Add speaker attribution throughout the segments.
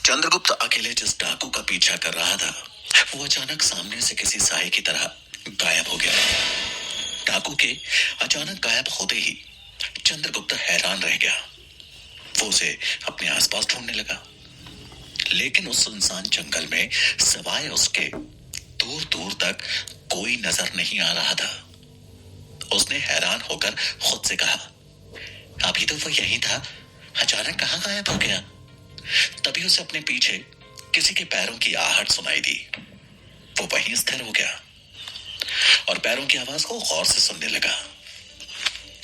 Speaker 1: चंद्रगुप्त अकेले जिस डाकू का पीछा कर रहा था वो अचानक सामने से किसी साए की तरह गायब हो गया। डाकू के अचानक गायब होते ही चंद्रगुप्त हैरान रह गया। वो उसे अपने आसपास ढूंढने लगा, लेकिन उस सुनसान जंगल में सिवाय उसके दूर दूर तक कोई नजर नहीं आ रहा था। उसने हैरान होकर खुद से कहा, अभी तो वो यही था, अचानक कहां गायब हो गया। तभी उसे अपने पीछे किसी के पैरों की आहट सुनाई दी। वो वहीं स्थिर हो गया और पैरों की आवाज को गौर से सुनने लगा।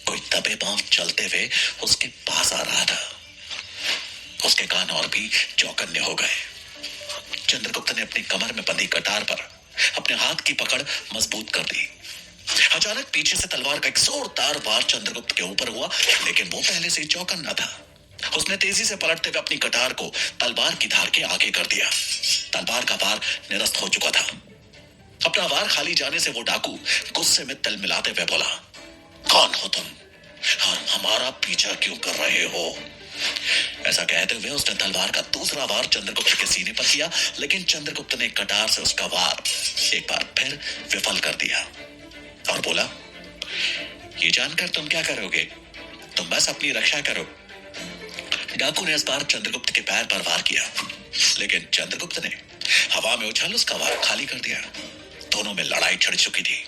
Speaker 1: कोई दबे पांव चलते हुए उसके पास आ रहा था। उसके कान और भी चौकन्ने हो गए। चंद्रगुप्त ने अपनी कमर में बंधी कटार पर अपने हाथ की पकड़ मजबूत कर दी। अचानक पीछे से तलवार का एक जोरदार वार चंद्रगुप्त के ऊपर हुआ, लेकिन वो पहले से ही चौकन्ना था। उसने तेजी से पलटते हुए अपनी कटार को तलवार की धार के आगे कर दिया। तलवार का वार निरस्त हो चुका था। अपना वार खाली जाने से वो डाकू गुस्से में तिल मिलाते हुए बोला, कौन हो तुम और हमारा पीछा क्यों कर रहे हो? ऐसा कहते हुए उसने तलवार का दूसरा वार चंद्रगुप्त के सीने पर किया, लेकिन चंद्रगुप्त ने कटार से उसका वार एक बार फिर विफल कर दिया और बोला, ये जानकर तुम क्या करोगे? तुम बस अपनी रक्षा करो। डाकू ने इस बार चंद्रगुप्त के पैर पर वार किया, लेकिन चंद्रगुप्त ने हवा में उछाल उसका वार खाली कर दिया। दोनों में लड़ाई छिड़ चुकी थी।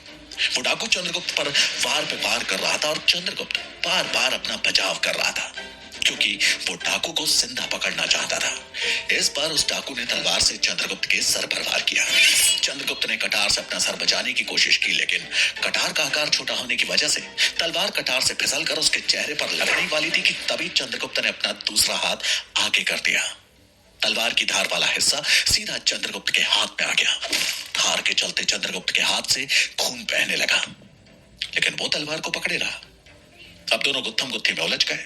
Speaker 1: वो डाकू चंद्रगुप्त पर वार पे वार कर रहा था और चंद्रगुप्त बार बार अपना बचाव कर रहा था, क्योंकि वो डाकू को जिंदा पकड़ना चाहता था। इस बार उस डाकू ने तलवार से चंद्रगुप्त के सर पर वार किया। चंद्रगुप्त ने कटार से अपना सर बचाने की कोशिश की, लेकिन कटार का आकार छोटा होने की वजह से तलवार कटार से फिसलकर उसके चेहरे पर लगने वाली थी कि तभी चंद्रगुप्त ने अपना दूसरा हाथ आगे कर दिया। तलवार की धार वाला हिस्सा सीधा चंद्रगुप्त के हाथ में आ गया। धार के चलते चंद्रगुप्त के हाथ से खून बहने लगा, लेकिन वो तलवार को पकड़े रहा। अब दोनों गुत्थम गुत्थी में उलझ गए।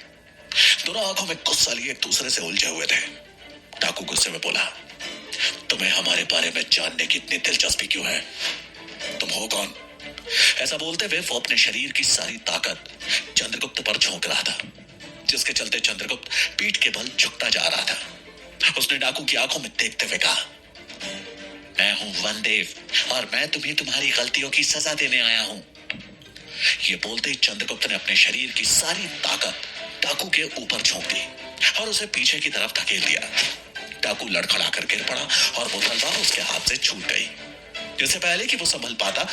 Speaker 1: दोनों आंखों में गुस्सा लिए एक दूसरे से उलझे हुए थे। डाकू गुस्से में बोला, तुम्हें हमारे बारे में जानने की इतनी दिलचस्पी क्यों है? तुम हो कौन? ऐसा बोलते हुए वो अपने शरीर की सारी ताकत चंद्रगुप्त पर झोंक रहा था, जिसके चलते चंद्रगुप्त पीठ के बल झुकता जा रहा था। उसने डाकू की आंखों में देखते हुए कहा, मैं हूं वनदेव और मैं तुम्हें तुम्हारी गलतियों की सजा देने आया हूं। ये बोलते ही चंद्रगुप्त ने अपने शरीर की सारी ताकत डाकू के ऊपर झोंक दी और उसे पीछे की तरफ धकेल दिया। डाकू लड़खड़ा कर गिर पड़ा और वो तलवार उसके हाथ से छूट गई। इससे पहले कि वो संभल पाता,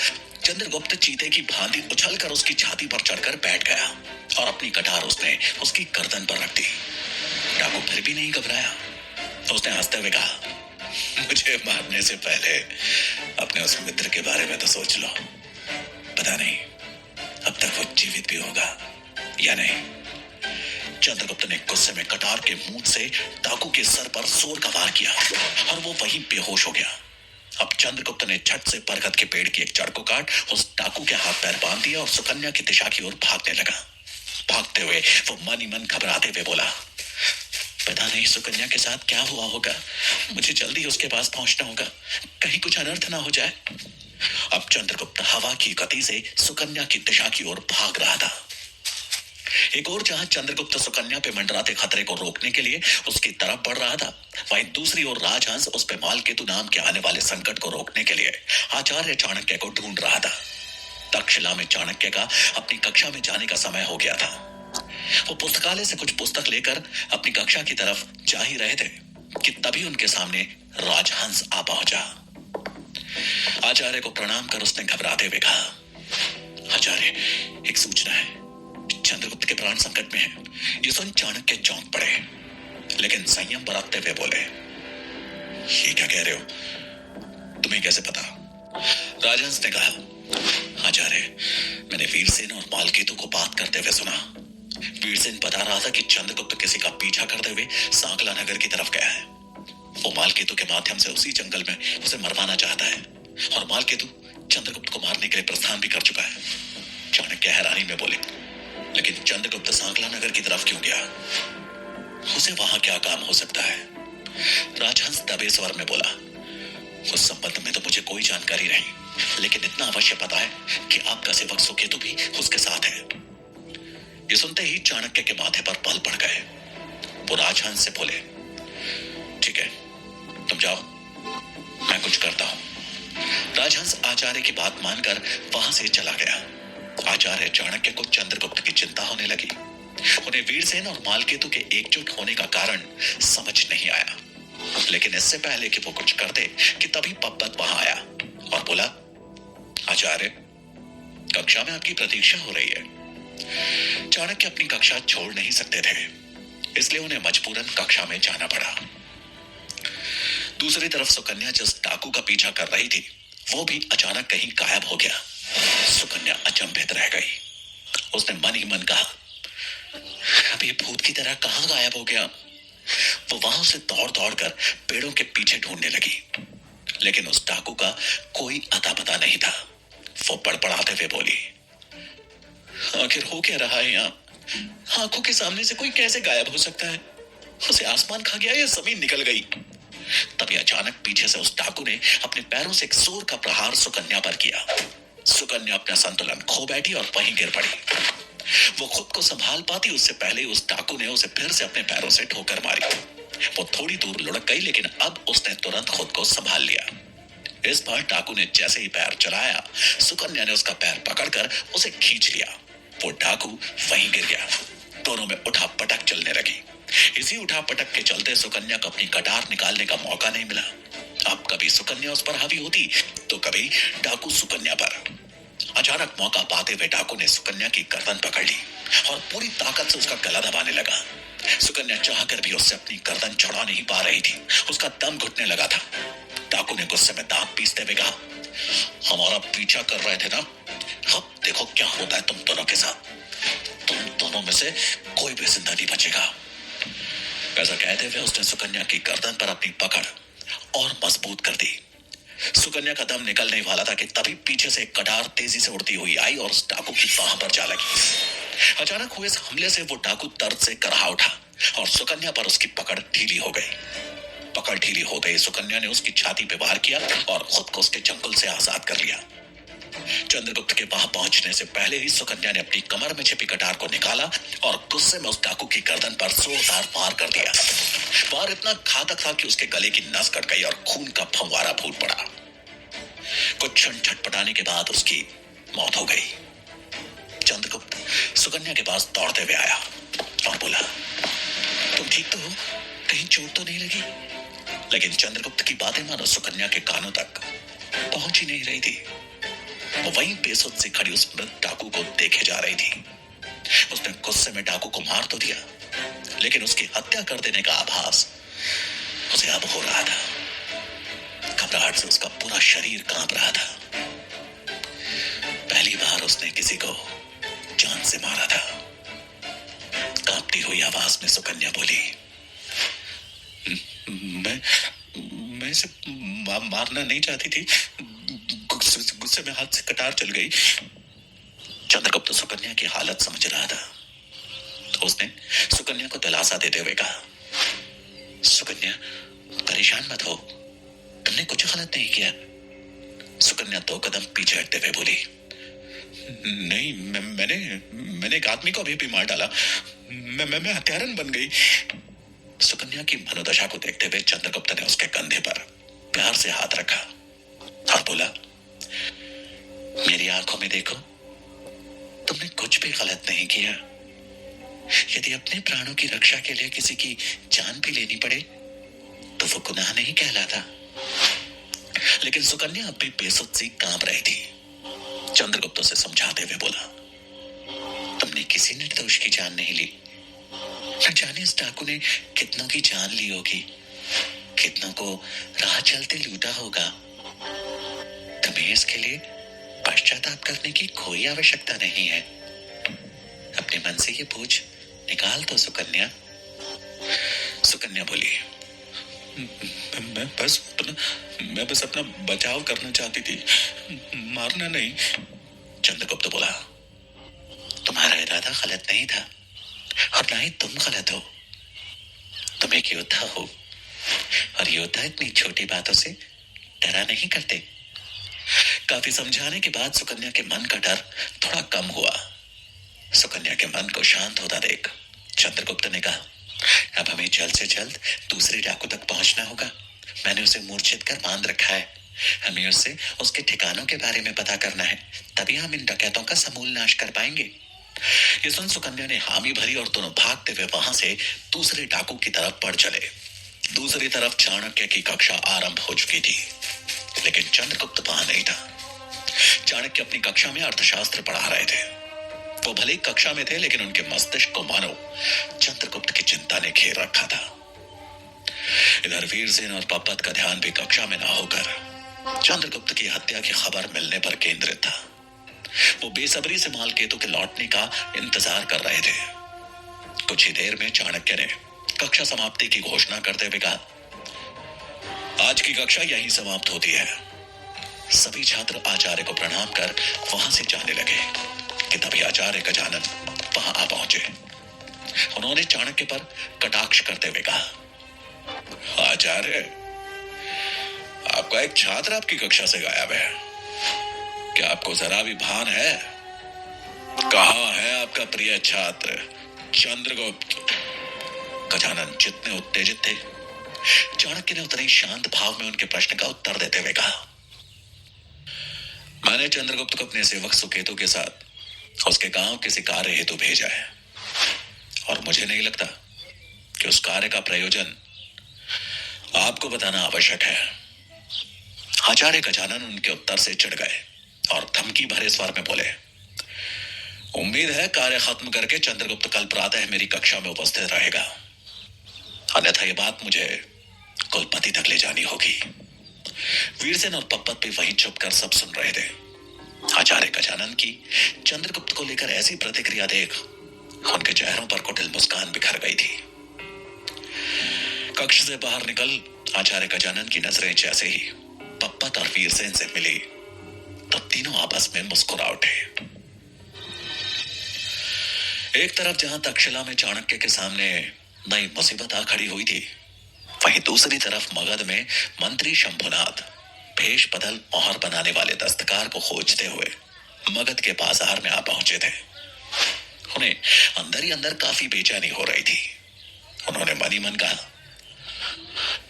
Speaker 1: चंद्रगुप्त चीते की भांति उछलकर उसकी छाती पर चढ़कर बैठ गया और अपनी कटार उसने उसकी गर्दन पर रख दी। डाकू फिर भी नहीं घबराया। उसने हंसते हुए कहा, मुझे मारने से पहले अपने उस मित्र के बारे में तो सोच लो। पता नहीं अब तक वो जीवित भी होगा या नहीं। चंद्रगुप्त ने गुस्से में कटार के मुंह से डाकू के सर पर जोर का वार किया और वो वहीं बेहोश हो गया। अब चंद्रगुप्त ने झट से बरगद के पेड़ की एक जड़ को काट उस डाकू के हाथ पैर बांध दिया और सुकन्या की दिशा की ओर भागने लगा। भागते हुए वो मन ही मन घबराते हुए बोला, पता नहीं सुकन्या के साथ क्या हुआ होगा। मुझे जल्दी उसके पास पहुंचना होगा, कहीं कुछ अनर्थ ना हो जाए। अब चंद्रगुप्त हवा की गति से सुकन्या की दिशा की ओर भाग रहा था। एक और जहां चंद्रगुप्त सुकन्या पे मंडराते खतरे को रोकने के लिए उसकी तरफ बढ़ रहा था, वहीं दूसरी ओर राजहंस उस पे मालकेतु नाम के आने वाले संकट को रोकने के लिए आचार्य चाणक्य को ढूंढ रहा था। तक्षशिला में चाणक्य का अपनी कक्षा में जाने का समय हो गया था। वो पुस्तकालय से कुछ पुस्तक लेकर अपनी कक्षा की तरफ जा ही रहे थे कि तभी उनके सामने राजहंस आ पहुंचा। आचार्य को प्रणाम कर उसने घबराते हुए कहा, आचार्य एक सूचना है, चंद्रगुप्त के प्राण संकट में है। ये सुन चाणक्य चौंक पड़े, लेकिन संयम बरतते हुए बोले, ये क्या कह रहे हो? तुम्हें कैसे पता? राजहंस ने कहा, आचार्य मैंने वीरसेन और मालकेतु को बात करते हुए सुना। वीरसेन बता रहा था कि चंद्रगुप्त किसी का पीछा करते हुए सांकला नगर की तरफ गया है। वो मालकेतु के माध्यम से उसी जंगल में उसे मरवाना चाहता है और मालकेतु चंद्रगुप्त को मारने के लिए प्रस्थान भी कर चुका है। चाणक्य हैरानी में बोले, लेकिन चंद्रगुप्त सांकला नगर की तरफ क्यों गया? उसे वहां क्या काम हो सकता है? राजहंस दबे स्वर में बोला, उस संबंध में तो मुझे कोई जानकारी नहीं, लेकिन इतना अवश्य पता है कि आपका सेवक सुकेतु भी उसके साथ है। ये सुनते ही चाणक्य के माथे पर बल पड़ गए। वो राजहंस से बोले, ठीक है तुम जाओ, मैं कुछ करता हूं। राजहंस आचार्य की बात मानकर वहां से चला गया। आचार्य चाणक्य को चंद्रगुप्त की चिंता होने लगी। उन्हें वीरसेन और मालकेतु के एकजुट होने का कारण समझ नहीं आया। लेकिन इससे पहले कि वो कुछ करते कि तभी पब्बत वहां आया और बोला, आचार्य, कक्षा में आपकी प्रतीक्षा हो रही है। चाणक्य अपनी कक्षा छोड़ नहीं सकते थे, इसलिए उन्हें मजबूरन कक्षा में जाना पड़ा। दूसरी तरफ सुकन्या जिस डाकू का पीछा कर रही थी, वो भी अचानक कहीं गायब हो गया। सुकन्या अचंभित रह गई। उसने मन ही मन कहा, अब ये भूत की तरह कहां गायब हो गया। वो वहां से दौड़ दौड़ कर पेड़ों के पीछे ढूंढने लगी, लेकिन उस डाकू का कोई अता पता नहीं था। वो बड़बड़ाते हुए बोली, आखिर हो क्या रहा है यहाँ? आंखों के सामने से कोई कैसे गायब हो सकता है? उसे आसमान खा गया या जमीन निकल गई? तभी अचानक पीछे से उस डाकू ने अपने पैरों से एक जोर का प्रहार सुकन्या पर किया। सुकन्या अपना संतुलन खो बैठी और वहीं गिर पड़ी। वो खुद को संभाल पाती उससे पहले उस डाकू ने उसे फिर से अपने पैरों से ठोकर मारी। वो थोड़ी दूर लुढ़क गई, लेकिन अब उसने तुरंत खुद को संभाल लिया। इस बार डाकू ने जैसे ही पैर चलाया, सुकन्या ने उसका पैर पकड़कर उसे खींच लिया। वो डाकू वहीं गिर गया। दोनों में उठा पटक चलने लगी। इसी उठा पटक के चलते सुकन्या को अपनी कटार निकालने का मौका नहीं मिला। अब कभी सुकन्या उस पर हावी होती तो कभी डाकू सुकन्या पर। अचानक मौका पाते हुए डाकू ने सुकन्या की गर्दन पकड़ ली और पूरी ताकत से उसका गला दबाने लगा। सुकन्या चाहकर भी उससे अपनी गर्दन छुड़ा नहीं पा रही थी। उसका दम घुटने लगा था। डाकू ने गुस्से में दांत पीसते हुए कहा, हमारा पीछा कर रहे थे ना, अब देखो क्या होता है तुम दोनों के साथ। तुम दोनों में से कोई भी जिंदा नहीं बचेगा। ऐसा कहते हुए उसने सुकन्या की गर्दन पर अपनी पकड़ और मजबूत कर दी। सुकन्या का दम निकलने वाला था कि तभी पीछे से एक कटार तेजी से उड़ती हुई आई और उस डाकू की बाह पर जा लगी। अचानक हुए इस हमले से वो डाकू दर्द से करहा उठा और सुकन्या पर उसकी पकड़ ढीली हो गई। पकड़ ढीली होते ही सुकन्या ने उसकी छाती पे वार किया और खुद को उसके चंगुल से आजाद कर लिया। चंद्रगुप्त के वहां पहुंचने से पहले ही सुकन्या ने अपनी कमर में छिपी कटार को निकाला और गुस्से में उस डाकू की गर्दन पर जोरदार वार कर दिया। वार इतना घातक था कि उसके गले की नस कट गई और खून का फव्वारा फूट पड़ा। कुछ क्षण छटपटाने के बाद उसकी मौत हो गई। चंद्रगुप्त सुकन्या के पास दौड़ते हुए आया और बोला, तुम ठीक तो हो? कहीं चोट तो नहीं लगी? लेकिन चंद्रगुप्त की बातें मानो सुकन्या के कानों तक पहुंच ही नहीं रही थी। वो वहीं बेसुध से खड़ी उस मृत डाकू को देखे जा रही थी। उसने गुस्से में डाकू को मार तो दिया, लेकिन उसकी हत्या कर देने का आभास उसे अब हो रहा था। घबराहट से उसका पूरा शरीर कांप रहा था। पहली बार उसने किसी को जान से मारा था। कांपती हुई आवाज में सुकन्या बोली, मैं इसे मारना नहीं चाहती थी, गुस्से में हाथ से कटार चल गई। चंद्रगुप्त सुकन्या की हालत समझ रहा था, तो उसने सुकन्या को दिलासा देते हुए कहा, सुकन्या, परेशान मत हो, तुमने कुछ गलत नहीं किया। सुकन्या 2 कदम पीछे हटते हुए बोली, नहीं, मैंने एक आदमी को अभी भी मार डाला। मैं हत्यारन बन गई। सुकन्या की मनोदशा को देखते हुए चंद्रगुप्त ने उसके कंधे पर प्यार से हाथ रखा और बोला, मेरी आंखों में देखो, तुमने कुछ भी गलत नहीं किया। यदि अपने प्राणों की रक्षा के लिए किसी की जान भी लेनी पड़े तो वो गुनाह नहीं कहलाता। लेकिन सुकन्या अब भी बेसुध सी कांप रही थी। चंद्रगुप्त उसे समझाते हुए बोला, तुमने किसी निर्दोष की जान नहीं ली। न जाने इस डाकू ने कितनों की जान ली होगी, कितनों को राह चलते लूटा होगा। तुम्हें इसके लिए पश्चाताप करने की कोई आवश्यकता नहीं है। अपने मन से ये बोझ निकाल दो सुकन्या। सुकन्या बोली, मैं बस अपना बचाव करना चाहती थी, मारना नहीं। चंद्रगुप्त बोला, तुम्हारा इरादा गलत नहीं था और ना ही तुम गलत हो। तुम एक योद्धा हो और योद्धा इतनी छोटी बातों से डरा नहीं करते। काफी समझाने के बाद सुकन्या के मन का डर थोड़ा कम हुआ। सुकन्या के मन को शांत होता देख चंद्रगुप्त ने कहा, अब हमें जल्द से जल्द दूसरे डाकू तक पहुंचना होगा मैंने उसे मूर्छित कर बांध रखा है। हमें उससे उसके ठिकानों के बारे में पता करना है, तभी हम इन डकैतों का समूल नाश कर पाएंगे। ये सुन सुकन्या ने हामी भरी और दोनों भागते हुए वहां से दूसरे डाकू की तरफ बढ़ चले। दूसरी तरफ चाणक्य की कक्षा आरंभ हो चुकी थी, लेकिन चंद्रगुप्त वहां नहीं था। चाणक्य अपनी कक्षा में अर्थशास्त्र पढ़ा रहे थे। वो भले ही कक्षा में थे, लेकिन उनके मस्तिष्क को मानो चंद्रगुप्त की चिंता ने घेर रखा था। इधर वीरसेन और पप्पत का ध्यान भी कक्षा में ना होकर चंद्रगुप्त की हत्या की खबर मिलने पर केंद्रित था। वो बेसब्री से मालकेतु के लौटने का इंतजार कर रहे थे। कुछ ही देर में चाणक्य ने कक्षा समाप्ति की घोषणा करते हुए कहा, आज की कक्षा यहीं समाप्त होती है। सभी छात्र आचार्य को प्रणाम कर वहां से जाने लगे कि तभी आचार्य गजानन वहां आ पहुंचे। उन्होंने चाणक्य पर कटाक्ष करते हुए कहा, आचार्य, आपका एक छात्र आपकी कक्षा से गायब है। क्या आपको जरा भी भान है? कहां है आपका प्रिय छात्र चंद्रगुप्त? गजानन जितने उत्तेजित थे, चाणक्य ने उतने शांत भाव में उनके प्रश्न का उत्तर देते हुए कहा, मैंने चंद्रगुप्त को अपने सेवक सुकेतु के साथ उसके गांव किसी कार्य हेतु भेजा है, और मुझे नहीं लगता कि उस कार्य का प्रयोजन आपको बताना आवश्यक है। आचार्य गजानन उनके उत्तर से चिढ़ गए और धमकी भरे स्वर में बोले, उम्मीद है कार्य खत्म करके चंद्रगुप्त कल प्रातः मेरी कक्षा में उपस्थित रहेगा, अन्यथा ये बात मुझे कुलपति तक ले जानी होगी। वीरसेन और पप्पत भी वहीं चुप कर सब सुन रहे थे। आचार्य गजानन की चंद्रगुप्त को लेकर ऐसी प्रतिक्रिया देख उनके चेहरों पर कुटिल मुस्कान बिखर गई थी। कक्ष से बाहर निकल आचार्य गजानन की नजरें जैसे ही पप्पत और वीरसेन से मिली तो तीनों आपस में मुस्कुरा उठे। एक तरफ जहां तक्षशिला में चाणक्य के सामने नई मुसीबत आ खड़ी हुई थी, वहीं दूसरी तरफ मगध में मंत्री शंभुनाथ भेष बदल मोहर बनाने वाले दस्तकार को खोजते हुए मगध के बाजार में आ पहुंचे थे। उन्हें अंदर ही अंदर काफी बेचैनी हो रही थी। उन्होंने मन ही मन कहा,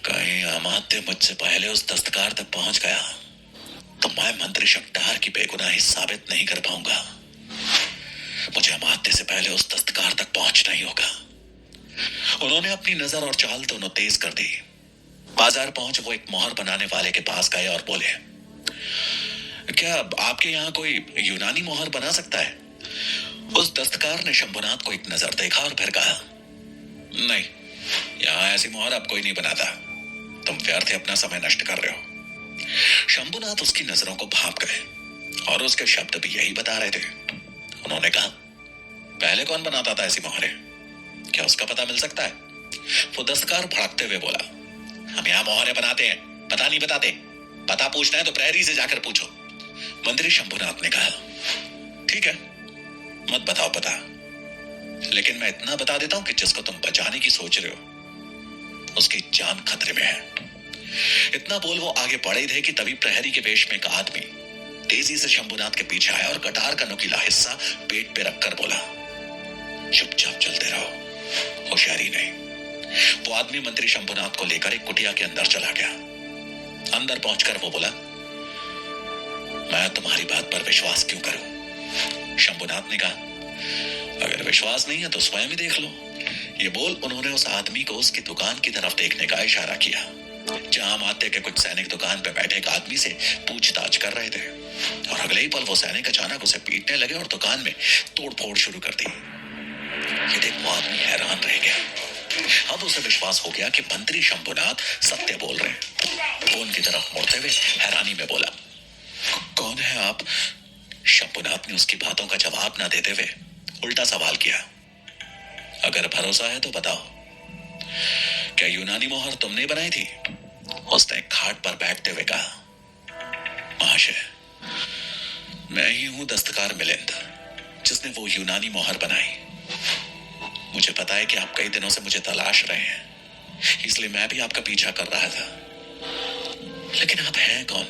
Speaker 1: कहीं अमात्य मुझसे पहले उस दस्तकार तक पहुंच गया तो मैं मंत्री शक्टार की बेगुनाही साबित नहीं कर पाऊंगा। मुझे अमात्य से पहले उस दस्तकार तक पहुंचना ही होगा। उन्होंने अपनी नजर और चाल दोनों तेज कर दी। बाजार पहुंच वो एक मोहर बनाने वाले के पास गए और बोले, क्या आपके यहाँ कोई यूनानी मोहर बना सकता है? उस दस्तकार ने शंभुनाथ को एक नजर देखा और फिर कहा, नहीं, यहाँ ऐसी मोहर अब कोई नहीं बनाता। तुम व्यर्थ अपना समय नष्ट कर रहे हो। शंभुनाथ उसकी नजरों को भांप गए और उसके शब्द भी यही बता रहे थे। उन्होंने कहा, पहले कौन बनाता था ऐसी मोहरें? क्या उसका पता मिल सकता है? वो दस्तकार भड़कते हुए बोला, हम यहाँ मोहरें बनाते हैं, पता नहीं बताते। पता पूछना है तो प्रहरी से जाकर पूछो। मंत्री शंभुनाथ ने कहा, ठीक है, मत बताओ पता, लेकिन मैं इतना बता देता हूं कि जिसको तुम बचाने की सोच रहे हो उसकी जान खतरे में है। इतना बोल वो आगे बढ़े थे कि तभी प्रहरी के वेश में एक आदमी तेजी से शंभुनाथ के पीछे आया और कटार का नुकीला हिस्सा पेट पे रखकर बोला, चुपचाप चलते रहो, होशियारी नहीं। वो आदमी मंत्री शंभुनाथ को लेकर एक कुटिया के अंदर चला गया। अंदर पहुंचकर वो बोला, मैं तुम्हारी बात पर विश्वास क्यों करूं? शंभुनाथ ने कहा, अगर विश्वास नहीं है तो स्वयं ही देख लो। ये बोल उन्होंने उस आदमी को उसकी दुकान की तरफ देखने का इशारा किया, जहां मात्य के कुछ सैनिक दुकान पर बैठे एक आदमी से पूछताछ कर रहे थे, और अगले ही पल वो सैनिक अचानक उसे पीटने लगे और दुकान में तोड़फोड़ शुरू कर दी। ये देख वो आदमी हैरान रह गया। अब उसे विश्वास हो गया कि मंत्री शंभुनाथ सत्य बोल रहे हैं। वो उनकी तरफ मुड़ते हुए हैरानी में बोला, कौन है आप? शंभुनाथ ने उसकी बातों का जवाब न देते हुए उल्टा सवाल किया, अगर भरोसा है तो बताओ, क्या यूनानी मोहर तुमने बनाई थी? उसने खाट पर बैठते हुए कहा, महाशय, मैं ही हूं दस्तकार मिलिंद, जिसने वो यूनानी मोहर बनाई। मुझे पता है कि आप कई दिनों से मुझे तलाश रहे हैं, इसलिए मैं भी आपका पीछा कर रहा था। लेकिन आप हैं कौन?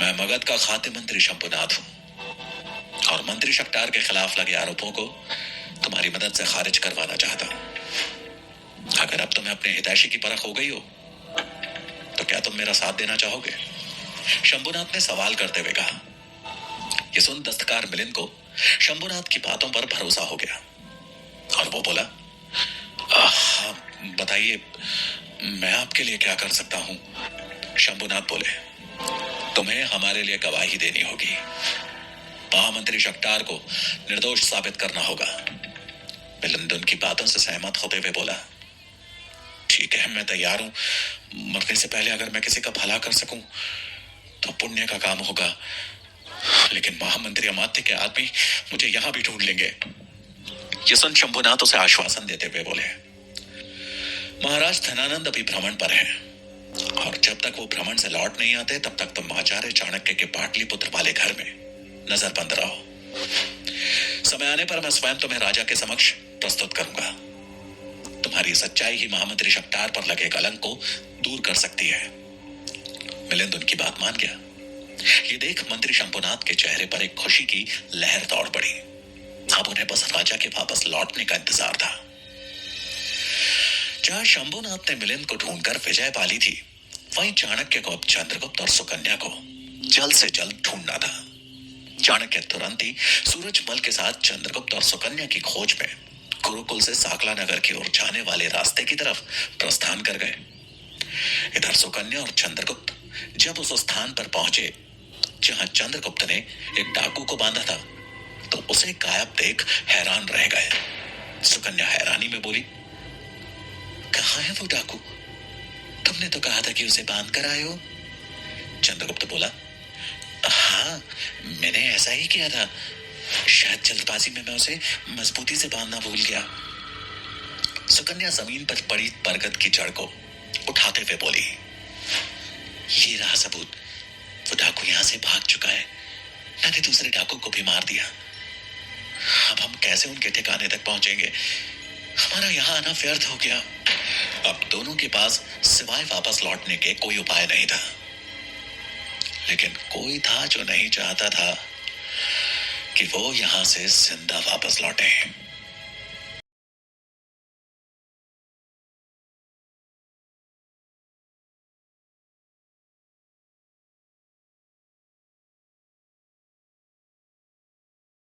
Speaker 1: मैं मगध का खाते मंत्री शंभुनाथ हूं और मंत्री शक्टार के खिलाफ लगे आरोपों को तुम्हारी मदद से खारिज करवाना चाहता हूं। अगर अब तुम्हें अपने हितैषी की परख हो गई हो क्या तुम मेरा साथ देना चाहोगे? शंभुनाथ ने सवाल करते हुए कहा। ये सुन दस्तकार मिलिंद को शंभुनाथ की बातों पर भरोसा हो गया और वो बोला, हाँ बताइए, मैं आपके लिए क्या कर सकता हूं? शंभुनाथ बोले, तुम्हें हमारे लिए गवाही देनी होगी। महामंत्री शक्टार को निर्दोष साबित करना होगा। मिलिंद उनकी बातों से सहमत होते हुए बोला, ठीक है, मैं तैयार हूं। मरने से पहले अगर मैं किसी का भला कर सकूं तो पुण्य का काम होगा, लेकिन महामंत्री अमात्य के आदमी मुझे यहां भी ढूंढ लेंगे। ये सुन शंभुनाथ उसे आश्वासन देते हुए बोले, महाराज धनानंद अभी भ्रमण पर हैं और जब तक वो भ्रमण से लौट नहीं आते तब तक तुम आचार्य चाणक्य के पाटलिपुत्र वाले घर में नजरबंद रहो। समय आने पर मैं स्वयं तुम्हें राजा के समक्ष प्रस्तुत करूंगा। तुम्हारी सच्चाई ही महामंत्री शक्टार पर लगे कलंक को दूर कर सकती है। मिलिंद उनकी बात मान गया। ये देख मंत्री शंभुनाथ के चेहरे पर एक खुशी की लहर दौड़ पड़ी। अब उन्हें बस राजा के वापस लौटने का इंतजार था। जहां शंभुनाथ ने मिलिंद को ढूंढकर विजय पा ली थी, वहीं चाणक्य को अब चंद्रगुप्त और सुकन्या को जल्द से जल्द ढूंढना था। चाणक्य तुरंत ही सूरजमल के साथ चंद्रगुप्त और सुकन्या की खोज में गुरुकुल से साकला नगर की ओर जाने वाले रास्ते की तरफ प्रस्थान कर गए। इधर सुकन्या और चंद्रगुप्त जब उस स्थान पर पहुंचे जहां चंद्रगुप्त ने एक डाकू को बांधा था, तो उसे गायब देख हैरान रह गए। सुकन्या हैरानी में बोली, कहाँ है वो डाकू? तुमने तो कहा था कि उसे बांध कर आए हो। चंद्रगुप्त बोला, हाँ मैंने ऐसा ही किया था, शायद जल्दबाजी में मैं उसे मजबूती से बांधना भूल गया। सुकन्या जमीन पर पड़ी बरगद की जड़ को उठाते हुए बोली, ये रहा सबूत, वो डाकू यहां से भाग चुका है। मैंने दूसरे डाकू को भी मार दिया। अब हम कैसे उनके ठिकाने तक पहुंचेंगे? हमारा यहां आना व्यर्थ हो गया। अब दोनों के पास सिवाय वापस लौटने के कोई उपाय नहीं था, लेकिन कोई था जो नहीं चाहता था कि वो यहां से जिंदा वापस लौटे।